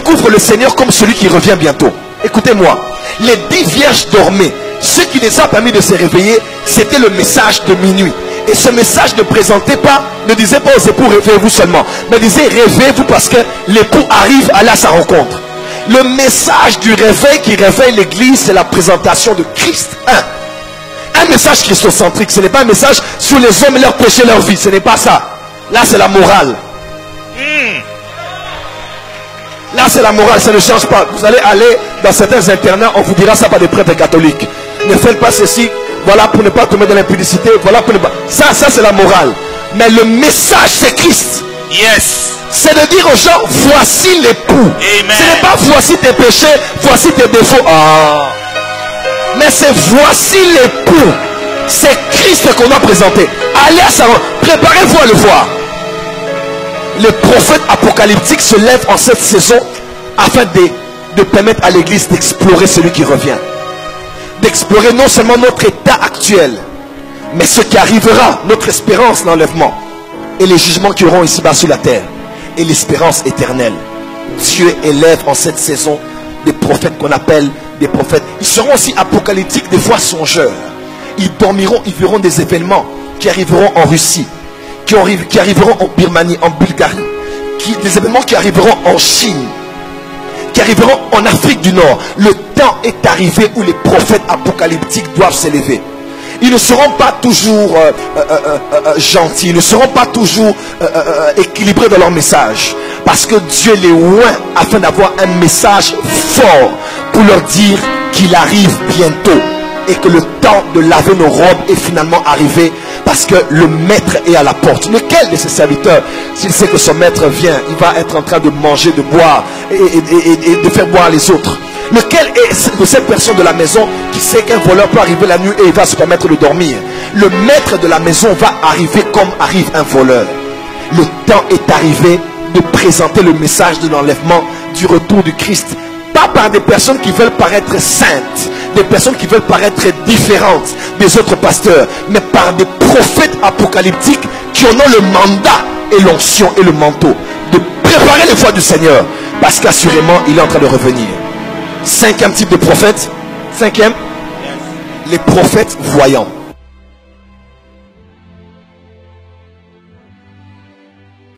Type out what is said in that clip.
découvrent le Seigneur comme celui qui revient bientôt. Écoutez-moi, les 10 vierges dormaient. Ce qui les a permis de se réveiller, c'était le message de minuit. Et ce message ne présentait pas, ne disait pas aux époux réveillez-vous seulement, mais disait réveillez-vous parce que l'époux arrive à sa rencontre. Le message du réveil qui réveille l'église, c'est la présentation de Christ. Un message christocentrique, ce n'est pas un message sur les hommes et leurs péchés, leur vie, ce n'est pas ça. Là c'est la morale. Là c'est la morale, ça ne change pas. Vous allez aller dans certains internats, on vous dira ça par des prêtres catholiques. Ne faites pas ceci, voilà pour ne pas tomber dans l'impudicité, voilà pour ne pas... Ça c'est la morale. Mais le message c'est Christ. Yes. C'est de dire aux gens, voici l'époux. Ce n'est pas voici tes péchés, voici tes défauts. Mais c'est voici l'époux. C'est Christ qu'on a présenté. Allez à sa rencontre. Préparez-vous à le voir. Les prophètes apocalyptiques se lèvent en cette saison afin de permettre à l'église d'explorer celui qui revient. D'explorer non seulement notre état actuel, mais ce qui arrivera, notre espérance d'enlèvement et les jugements qui auront ici-bas sur la terre et l'espérance éternelle. Dieu élève en cette saison des prophètes qu'on appelle des prophètes. Ils seront aussi apocalyptiques, des fois songeurs. Ils dormiront, ils verront des événements qui arriveront en Russie, qui arriveront en Birmanie, en Bulgarie, des événements qui arriveront en Chine, qui arriveront en Afrique du Nord. Le temps est arrivé où les prophètes apocalyptiques doivent s'élever. Ils ne seront pas toujours gentils, ils ne seront pas toujours équilibrés dans leur message. Parce que Dieu les oint afin d'avoir un message fort pour leur dire qu'il arrive bientôt. Et que le temps de laver nos robes est finalement arrivé. Parce que le maître est à la porte. Lequel de ses serviteurs, s'il sait que son maître vient, il va être en train de manger, de boire et de faire boire les autres? Lequel est de cette personne de la maison qui sait qu'un voleur peut arriver la nuit et il va se permettre de dormir? Le maître de la maison va arriver comme arrive un voleur. Le temps est arrivé de présenter le message de l'enlèvement, du retour du Christ. Pas par des personnes qui veulent paraître saintes, des personnes qui veulent paraître différentes des autres pasteurs, mais par des prophètes apocalyptiques qui en ont le mandat et l'onction et le manteau de préparer les voies du Seigneur. Parce qu'assurément, il est en train de revenir. 5e type de prophète. 5e, les prophètes voyants.